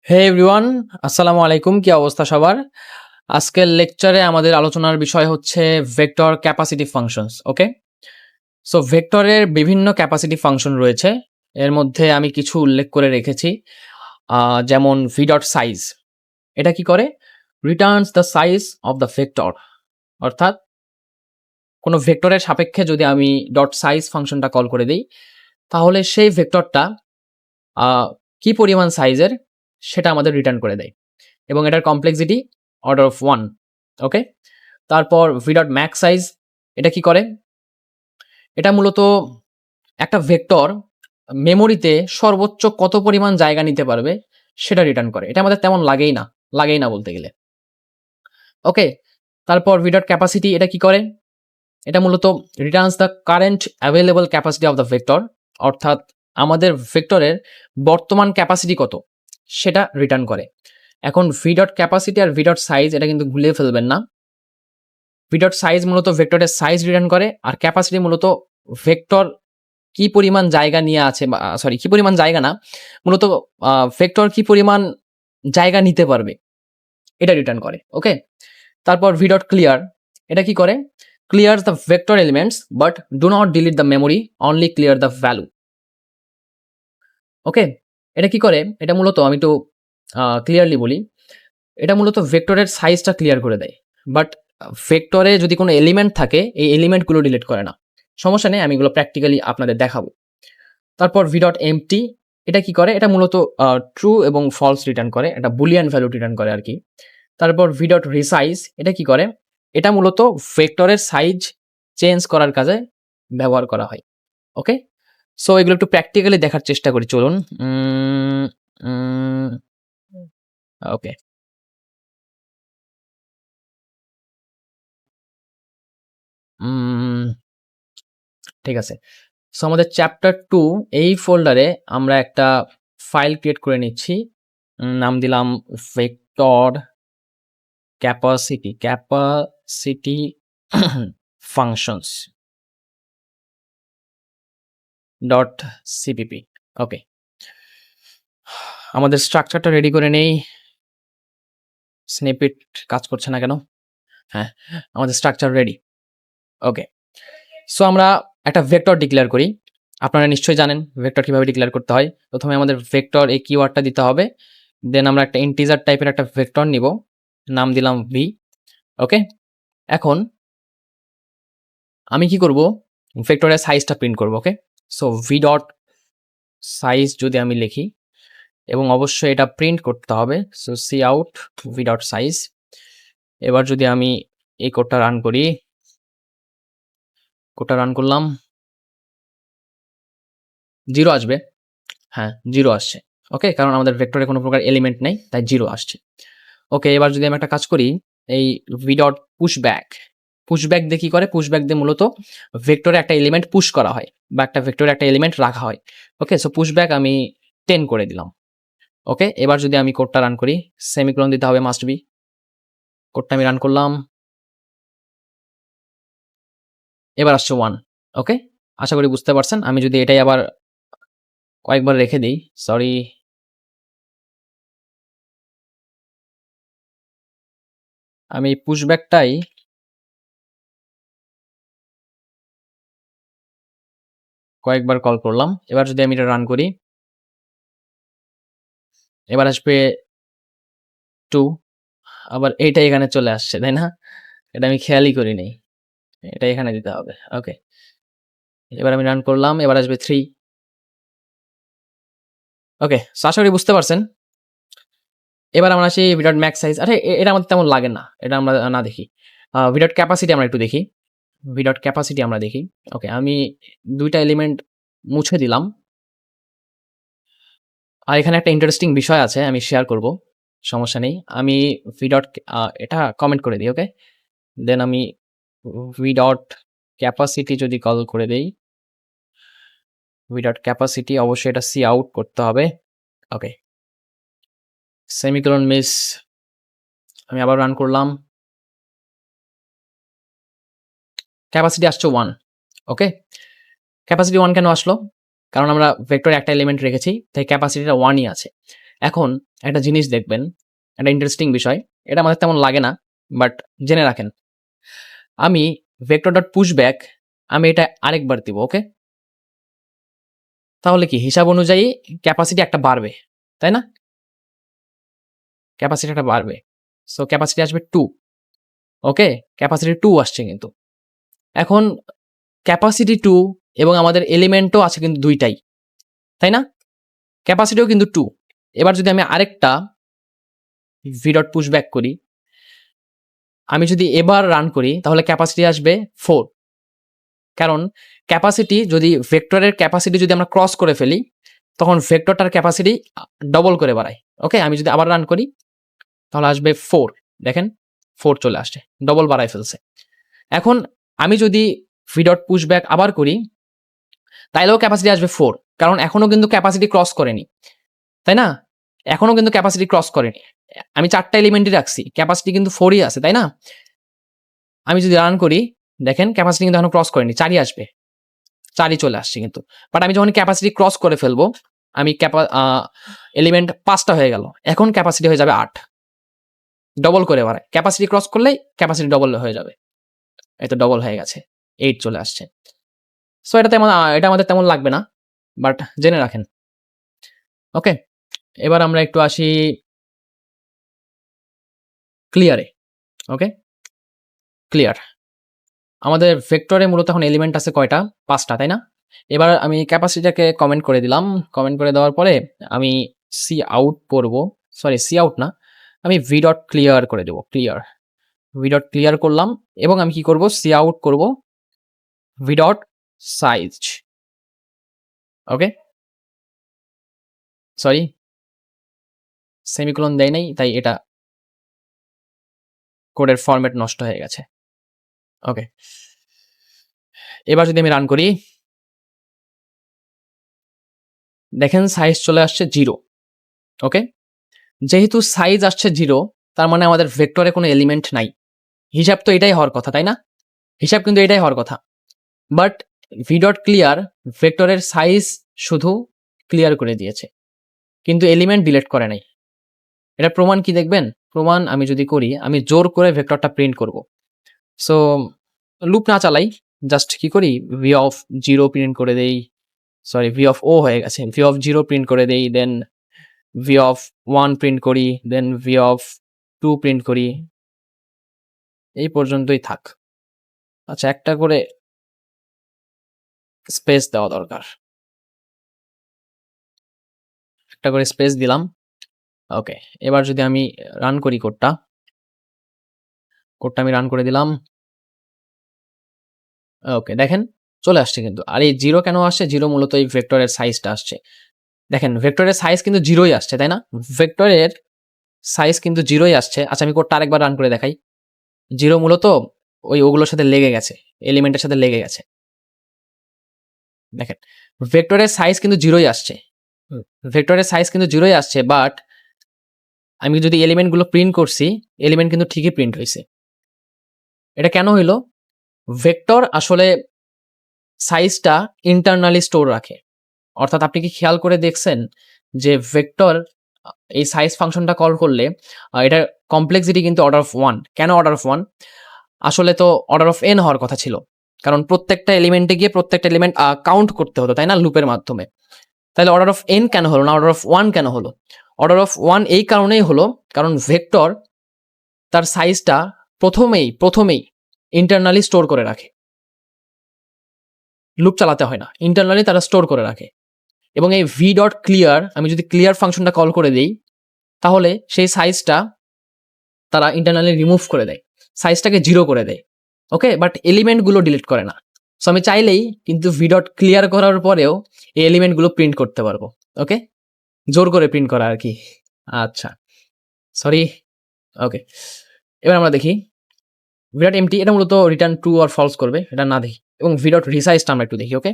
হে everyone, আসসালামু আলাইকুম। কি অবস্থা সবার? আজকের লেকচারে আমাদের আলোচনার বিষয় হচ্ছে ভেক্টর ক্যাপাসিটি ফাংশনস। ওকে, সো ভেক্টরের বিভিন্ন ক্যাপাসিটি ফাংশন রয়েছে। এর মধ্যে আমি কিছু উল্লেখ করে রেখেছি, যেমন ভি ডট সাইজ। এটা কি করে? Returns the size of the vector. অর্থাৎ কোনো ভেক্টরের সাপেক্ষে যদি আমি ডট সাইজ ফাংশনটা কল করে দিই, তাহলে সেই ভেক্টরটা কি পরিমাণ সাইজের সেটা আমাদের রিটার্ন করে দেয়, এবং এটার কমপ্লেক্সিটি অর্ডার অফ 1। ওকে, তারপর ভি ডট ম্যাক্স সাইজ। এটা কি করে? এটা মূলত একটা ভেক্টর মেমোরিতে সর্বোচ্চ কত পরিমাণ জায়গা নিতে পারবে সেটা রিটার্ন করে। এটা আমাদের তেমন লাগেই না বলতে গেলে। ওকে, তারপর ভি ডট ক্যাপাসিটি। এটা কি করে? এটা মূলত Returns the current available capacity of the vector. অর্থাৎ আমাদের ভেক্টরের বর্তমান ক্যাপাসিটি কত সেটা রিটার্ন করে। এখন ভি ডট ক্যাপাসিটি আর ভি ডট সাইজ এটা কিন্তু ভুলে ফেলবেন না। ভি ডট সাইজ মূলত ভেক্টরের সাইজ রিটার্ন করে, আর ক্যাপাসিটি মূলত ভেক্টর কি পরিমাণ জায়গা নিয়ে আছে, সরি, কি পরিমাণ জায়গা না, মূলত ভেক্টর কি পরিমাণ জায়গা নিতে পারবে এটা রিটার্ন করে। ওকে, তারপর ভি ডট ক্লিয়ার। এটা কি করে? Clear the vector elements but do not delete the memory, only clear the value. Okay, এটা কি করে? এটা মূলত আমি একটু ক্লিয়ারলি বলি। এটা মূলত ভেক্টরের সাইজটা ক্লিয়ার করে দেয়, বাট ভেক্টরে যদি কোনো এলিমেন্ট থাকে এই এলিমেন্টগুলো ডিলিট করে না। সমস্যা নেই, আমি এগুলো প্র্যাকটিক্যালি আপনাদের দেখাবো। তারপর ভি ডট এমটি। এটা কি করে? এটা মূলত ট্রু এবং ফলস রিটার্ন করে, এটা বুলিয়ান ভ্যালু রিটার্ন করে আর কি। তারপর ভি ডট রিসাইজ। এটা কি করে? এটা মূলত ভেক্টরের সাইজ চেঞ্জ করার কাজে ব্যবহার করা হয়। ওকে, সো এগুলো একটু প্র্যাকটিক্যালি দেখার চেষ্টা করি, চলুন। ওকে, ঠিক আছে। সো আমাদের চ্যাপ্টার 2 এই ফোল্ডারে আমরা একটা ফাইল ক্রিয়েট করে নিচ্ছি। নাম দিলাম vector capacity functions dot CPP. Okay, আমাদের স্ট্রাকচারটা রেডি করে নেই। স্নিপেট কাজ করছে না কেন? হ্যাঁ, আমাদের স্ট্রাকচার রেডি। ওকে, সো আমরা একটা ভেক্টর ডিক্লেয়ার করি। আপনারা নিশ্চয়ই জানেন ভেক্টর কিভাবে ডিক্লেয়ার করতে হয়। প্রথমে আমাদের ভেক্টর এই কিওয়ার্ডটা দিতে হবে, দেন আমরা একটা ইন্টিজার টাইপের একটা ভেক্টর নিব, নাম দিলাম ভি। ওকে, এখন আমি কি করব? ভেক্টরের সাইজটা প্রিন্ট করব। Okay, so v dot size যদি আমি লিখি, এবং অবশ্যই এটা প্রিন্ট করতে হবে, so c out v dot size. এবার যদি আমি এই কোডটা রান করি, কোডটা রান করলাম, 0 আসবে। হ্যাঁ, 0 আসছে। ওকে, কারণ আমাদের ভেক্টরে কোনো প্রকার এলিমেন্ট নেই, তাই 0 আসছে। ওকে, এবার যদি আমি একটা কাজ করি, এই ভি ডট পুশব্যাক। পুশব্যাক দিয়ে কি করে? পুশব্যাক দিয়ে মূলত ভেক্টরে একটা এলিমেন্ট পুশ করা হয়, বা একটা ভেক্টরে একটা এলিমেন্ট রাখা হয়। ওকে, সো পুশব্যাক আমি 10 করে দিলাম। ওকে, এবার যদি আমি কোডটা রান করি, সেমিকোলন দিতে হবে মাস্ট বি। কোডটা আমি রান করলাম, এবার আসছে 1। ওকে, আশা করি বুঝতে পারছেন। আমি যদি এটাই আবার কয়েকবার রেখে দিই, সরি, আমি পুশব্যাকটাই কয়েকবার কল করলাম। এবার যদি আমি এটা রান করি, এবার আসবে 2, আবার এইটা এখানে চলে আসছে, তাই না? এটা আমি খেয়ালই করি নাই। এটা এখানে দিতে হবে। ওকে, এবার আমি রান করলাম, এবার আসবে 3। ওকে, সো আশা করি বুঝতে পারছেন। এবার আমরা আসি ভি ডট ম্যাক্স সাইজ। আরে এটা আমাদের তেমন লাগে না, এটা আমরা না দেখি। ভি ডট ক্যাপাসিটি আমরা একটু দেখি। ভি ডট ক্যাপাসিটি আমরা দেখি। ওকে, আমি 2 টা এলিমেন্ট মুছে দিলাম। আর এখানে একটা ইন্টারেস্টিং বিষয় আছে, আমি শেয়ার করব। সমস্যা নেই। আমি ভি ডট এটা কমেন্ট করে দিই। ওকে, দেন আমি ভি ডট ক্যাপাসিটি যদি কল করে দেই, ভি ডট ক্যাপাসিটি অবশ্যই এটা সি আউট করতে হবে। ওকে, সেমিকোলন মিস। আমি আবার রান করলাম, ক্যাপাসিটি আসছে 1। ওকে, ক্যাপাসিটি 1 কেন আসলো? কারণ আমরা ভেক্টরে একটা এলিমেন্ট রেখেছি, তাই ক্যাপাসিটিটা 1ই আছে। এখন একটা জিনিস দেখবেন, একটা ইন্টারেস্টিং বিষয়। এটা আমাদের তেমন লাগে না, বাট জেনে রাখেন। আমি ভেক্টর ডট পুশব্যাক আমি এটা আরেকবার দিব, ওকে? তাহলে কি হিসাব অনুযায়ী ক্যাপাসিটি একটা বাড়বে, তাই না? ক্যাপাসিটি একটা বাড়বে। সো ক্যাপাসিটি আসবে 2, ওকে? ক্যাপাসিটি 2 আসছে কিন্তু। এখন ক্যাপাসিটি 2 এবং আমাদের এলিমেন্টও আছে কিন্তু 2 টাই, তাই না? ক্যাপাসিটিও কিন্তু 2। এবার যদি আমি আরেকটা ভি ডট পুশব্যাক করি, আমি যদি এবার রান করি তাহলে ক্যাপাসিটি আসবে 4। কারণ ক্যাপাসিটি যদি ভেক্টরের ক্যাপাসিটি যদি আমরা ক্রস করে ফেলি, তখন ভেক্টরটার ক্যাপাসিটি ডবল করে বাড়ায়। ওকে? আমি যদি আবার রান করি তাহলে আসবে 4। দেখেন 4 চলে আসছে। ডবল বাড়ায় ফেলছে। এখন আমি যদি ভি ডট পুশব্যাক আবার করি, তাইলেও ক্যাপাসিটি আসবে 4। কারণ এখনো কিন্তু ক্যাপাসিটি ক্রস করেনি। তাই না? এখনো কিন্তু ক্যাপাসিটি ক্রস করেনি। আমি 4 টা এলিমেন্টই রাখছি। ক্যাপাসিটি কিন্তু 4 ই আছে, তাই না? আমি যদি রান করি, দেখেন ক্যাপাসিটি কিন্তু এখনো ক্রস করেনি। 4 ই আসবে। 4 ই চলে আসছে কিন্তু। বাট আমি যখন ক্যাপাসিটি ক্রস করে ফেলবো, আমি এলিমেন্ট 5 টা হয়ে গেল। এখন ক্যাপাসিটি হয়ে যাবে 8। ডবল করে বাড়ায়। ক্যাপাসিটি ক্রস করলেই ক্যাপাসিটি ডবল হয়ে যাবে। এই তো ডবল হয়ে গেছে। 8 চলে আসছে। সো এটা আমাদের তেমন লাগবে না। বাট জেনে রাখেন। ওকে? এবার আমরা একটু আসি ক্লিয়ারে। ওকে? ক্লিয়ার। আমাদের ভেক্টরে মূলত এখন এলিমেন্ট আছে কয়টা? 5 টা, তাই না? এবার আমি ক্যাপাসিটিটাকে কমেন্ট করে দিলাম। কমেন্ট করে দেওয়ার পরে আমি সি আউট করব। সরি, সি আউট না। আমি ভি ডট ক্লিয়ার করে দেব। ক্লিয়ার। ভি ডট ক্লিয়ার করলাম এবং আমি কি করব? সি আউট করব ভি ডট সাইজ। ওকে? সরি, সেমিকোলন দেয় নাই, তাই এটা কোডের ফরম্যাট নষ্ট হয়ে গেছে। ওকে। এবার যদি আমি রান করি, দেখেন সাইজ চলে আসছে 0। ওকে? যেহেতু সাইজ আসছে 0, তার মানে আমাদের ভেক্টরে কোনো এলিমেন্ট নাই। হিসাব তো এটাই হওয়ার কথা, তাই না? হিসাব কিন্তু এটাই হওয়ার কথা। বাট ভি ডট ক্লিয়ার ভেক্টরের সাইজ শুধু ক্লিয়ার করে দিয়েছে। কিন্তু এলিমেন্ট ডিলিট করে নাই। এটার প্রমাণ কি দেখবেন? প্রমাণ আমি যদি করি, আমি জোর করে ভেক্টরটা প্রিন্ট করব। সো লুপ না চালাই, জাস্ট কি করি? ভি অফ 0 প্রিন্ট করে দেই। সরি, ভি অফ ও হয়ে গেছে। ভি অফ 0 প্রিন্ট করে দেই, দেন ভি অফ 1 প্রিন্ট করি, দেন ভি অফ 2 প্রিন্ট করি। এই পর্যন্তই থাক। আচ্ছা, একটা করে স্পেস দেওয়া দরকার। একটা করে স্পেস দিলাম। ওকে। এবার যদি আমি রান করি কোডটা আমি রান করে দিলাম। ওকে, দেখেন চলে আসছে কিন্তু। আর এই 0 কেন আসছে? 0 মূলত এই ভেক্টরের সাইজটা আসছে। দেখেন ভেক্টরের সাইজ কিন্তু 0 ই আসছে, তাই না? ভেক্টরের সাইজ কিন্তু 0 ই আসছে। আচ্ছা, আমি কোডটা আরেকবার রান করে দেখাই। 0 মূলত ওগুলোর সাথে লেগে গেছে। এলিমেন্টের সাথে লেগে গেছে। দেখেন ভেক্টরের সাইজ কিন্তু 0 ই আসছে। ভেক্টরের সাইজ কিন্তু 0 ই আসছে, বাট আমি যদি এলিমেন্টগুলো প্রিন্ট করছি, এলিমেন্ট কিন্তু ঠিকই প্রিন্ট হইছে। এটা কেন হইল? ভেক্টর আসলে সাইজটা ইন্টারনালি স্টোর রাখে। অর্থাৎ আপনি কি খেয়াল করে দেখছেন যে ভেক্টর এই সাইজ ফাংশনটা কল করলে এটার কমপ্লেক্সিটি কিন্তু অর্ডার অফ 1। কেন অর্ডার অফ 1? আসলে তো অর্ডার অফ n হওয়ার কথা ছিল। কারণ প্রত্যেকটা এলিমেন্টে গিয়ে প্রত্যেকটা এলিমেন্ট কাউন্ট করতে হতো, তাই না? লুপের মাধ্যমে। তাহলে অর্ডার অফ n কেন হলো না? অর্ডার অফ 1 কেন হলো? অর্ডার অফ 1 এই কারণেই হলো, কারণ ভেক্টর তার সাইজটা প্রথমেই ইন্টারনালি স্টোর করে রাখে। লুপ চালাতে হয় না। ইন্টারনালি তারা স্টোর করে রাখে। এবং এই ভি ডট ক্লিয়ার, আমি যদি ক্লিয়ার ফাংশনটা কল করে দেই, তাহলে সেই সাইজটা তারা ইন্টারনালি রিমুভ করে দেয়। সাইজটাকে 0 করে দেয়। ওকে? বাট এলিমেন্টগুলো ডিলিট করে না। সো আমি চাইলেই কিন্তু ভি ডট ক্লিয়ার করার পরেও এই এলিমেন্টগুলো প্রিন্ট করতে পারবো। ওকে? জোর করে প্রিন্ট করা আরকি। আচ্ছা। সরি। ওকে। এবার আমরা দেখি ভি ডট এমটি এটা মূলত রিটার্ন ট্রু অর ফলস করবে। এটা না দেখি। এবং ভি ডট রিসাইজটা আমরা একটু দেখি। ওকে?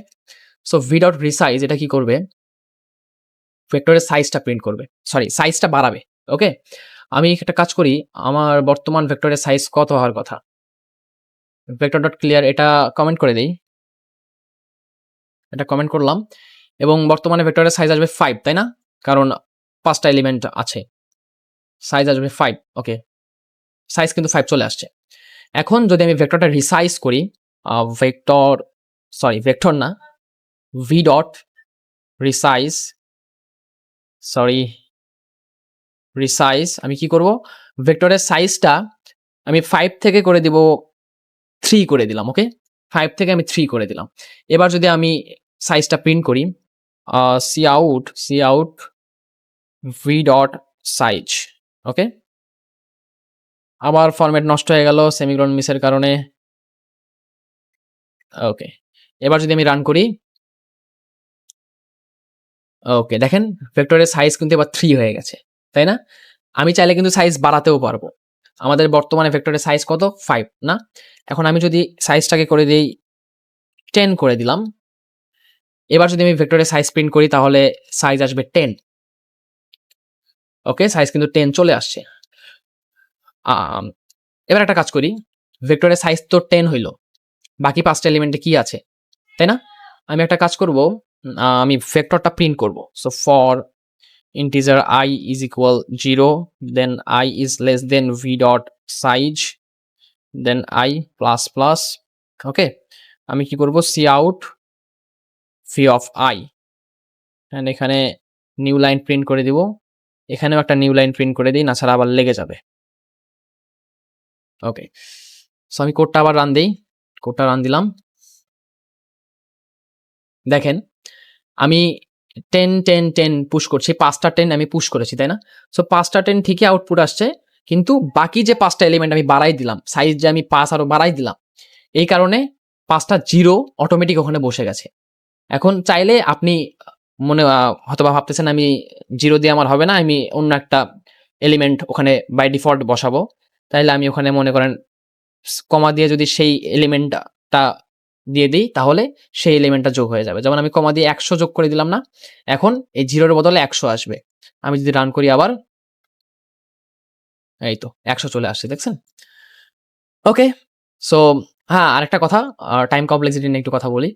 সো ভি ডট রিসাইজ এটা কি করবে? ভেক্টরের সাইজটা প্রিন্ট করবে। সরি, সাইজটা বাড়াবে। ওকে? আমি একটা কাজ করি, আমার বর্তমান ভেক্টরের সাইজ কত হওয়ার কথা? ভেক্টর ডট ক্লিয়ার এটা কমেন্ট করে দেই। এটা কমেন্ট করলাম এবং বর্তমানে ভেক্টরের সাইজ আসবে 5, তাই না? কারণ 5টা এলিমেন্ট আছে, সাইজ আসবে 5। ওকে, সাইজ কিন্তু 5 চলে আসছে। এখন যদি আমি ভেক্টরটা রিসাইজ করি, ভেক্টর না, ভি ডট রিসাইজ, আমি কি করব, ভেক্টরের সাইজটা আমি 5 থেকে করে দিব 3 করে দিলাম। ওকে, 5 থেকে আমি 3 করে দিলাম। এবার যদি আমি সাইজটা প্রিন্ট করি, কাউট ভি ডট সাইজ। ওকে, আবার ফরম্যাট নষ্ট হয়ে গেল সেমিকোলন মিসের কারণে। ওকে, এবার যদি আমি রান করি, ওকে দেখেন ভেক্টরের সাইজ কিন্তু এবার 3 হয়ে গেছে, তাই না? আমি চাইলে কিন্তু সাইজ বাড়াতেও পারবো। আমাদের বর্তমানে ভেক্টরের সাইজ কত? 5 না? এখন আমি যদি সাইজটাকে করে দেই 10 করে দিলাম। এবার যদি আমি ভেক্টরের সাইজ প্রিন্ট করি তাহলে সাইজ আসবে 10। ওকে, সাইজ কিন্তু 10 চলে আসছে। এবার একটা কাজ করি, ভেক্টরের সাইজ তো 10 হইল, বাকি 5টা এলিমেন্টে কি আছে, তাই না? আমি একটা কাজ করব, আমি ভেক্টরটা প্রিন্ট করব। So for integer I is equal 0, then I is less than v dot size, then I plus plus. Okay, আমি কি করব, cout v of I, and এখানে নিউ লাইন প্রিন্ট করে দিব, এখানেও একটা নিউ লাইন প্রিন্ট করে দিই, না ছাড়া আবার লেগে যাবে। ওকে, সো আমি কোডটা আবার রান দিই, কোডটা রান দিলাম। দেখেন আমি 10 10 10 পুশ করছি, 5টা 10 আমি পুশ করেছি, তাই না? সো 5টা 10 ঠিকই আউটপুট আসছে, কিন্তু বাকি যে 5টা এলিমেন্ট আমি বাড়াই দিলাম, সাইজ যে আমি 5 আরো বাড়াই দিলাম, এই কারণে 5টা 0 অটোমেটিক ওখানে বসে গেছে। এখন চাইলে আপনি মনে হয়তোবা ভাবতেছেন আমি 0 দিয়ে আমার হবে না, আমি অন্য একটা এলিমেন্ট ওখানে বাই ডিফল্ট বসাবো। তাইলে আমি ওখানে মনে করেন কমা দিয়ে যদি সেই এলিমেন্টটা দিয়ে দিই, তাহলে সেই এলিমেন্টটা যোগ হয়ে যাবে। যেমন আমি কমা দিয়ে 100 যোগ করে দিলাম না, এখন এই 0 এর বদলে 100 আসবে। আমি যদি রান করি আবার, এই তো 100 চলে আসছে, দেখছেন? ওকে, সো হ্যাঁ, আরেকটা কথা, টাইম কমপ্লেক্সিটি নিয়ে একটু কথা বলি।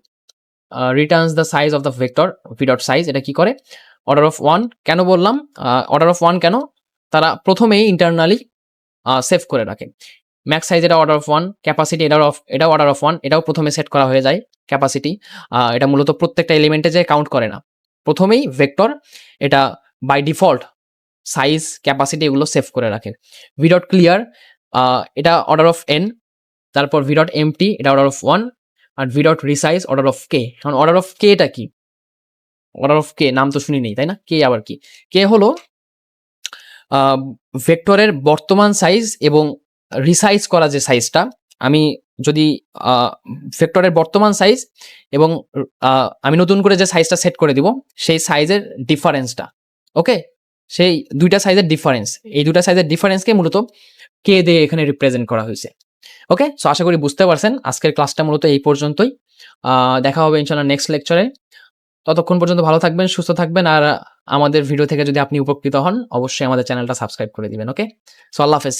Returns the size of the vector V dot size, এটা কি করে? অর্ডার অফ 1 কেন বললাম? অর্ডার অফ 1 কেন? তারা প্রথমেই ইন্টারনালি সেভ করে রাখে। ম্যাক্স সাইজ এটা অর্ডার অফ 1, ক্যাপাসিটি এটাও অর্ডার অফ 1, এটাও প্রথমে সেট করা হয়ে যায় ক্যাপাসিটি। এটা মূলত প্রত্যেকটা এলিমেন্টে যে কাউন্ট করে না, প্রথমেই ভেক্টর এটা বাই ডিফল্ট সাইজ, ক্যাপাসিটি এগুলো সেভ করে রাখে। ভি ডট ক্লিয়ার, এটা অর্ডার অফ n, তারপর ভি ডট এমটি এটা অর্ডার অফ 1, আর V dot resize order of K. কারণ অর্ডার অফ কে এটা কি? অর্ডার অফ কে নাম তো শুনি নেই, তাই না? কে আবার কি? কে হলো ভেক্টরের বর্তমান সাইজ এবং রিসাইজ করা যে সাইজটা, আমি যদি ভেক্টরের বর্তমান সাইজ এবং আমি নতুন করে যে সাইজটা সেট করে দিব, সেই সাইজের ডিফারেন্সটা, ওকে, সেই দুইটা সাইজের ডিফারেন্স, এই দুইটা সাইজের ডিফারেন্সকে মূলত কে দিয়ে এখানে রিপ্রেজেন্ট করা হয়েছে। ওকে, সো আশা করি বুঝতে পারছেন। আজকের ক্লাসটা মূলত এই পর্যন্তই। দেখা হবে ইনশাআল্লাহ নেক্সট লেকচারে। ততক্ষণ পর্যন্ত ভালো থাকবেন, সুস্থ থাকবেন, আর আমাদের ভিডিও থেকে যদি আপনি উপকৃত হন, অবশ্যই আমাদের চ্যানেলটা সাবস্ক্রাইব করে দিবেন। ওকে, সো আল্লাহ হাফেজ।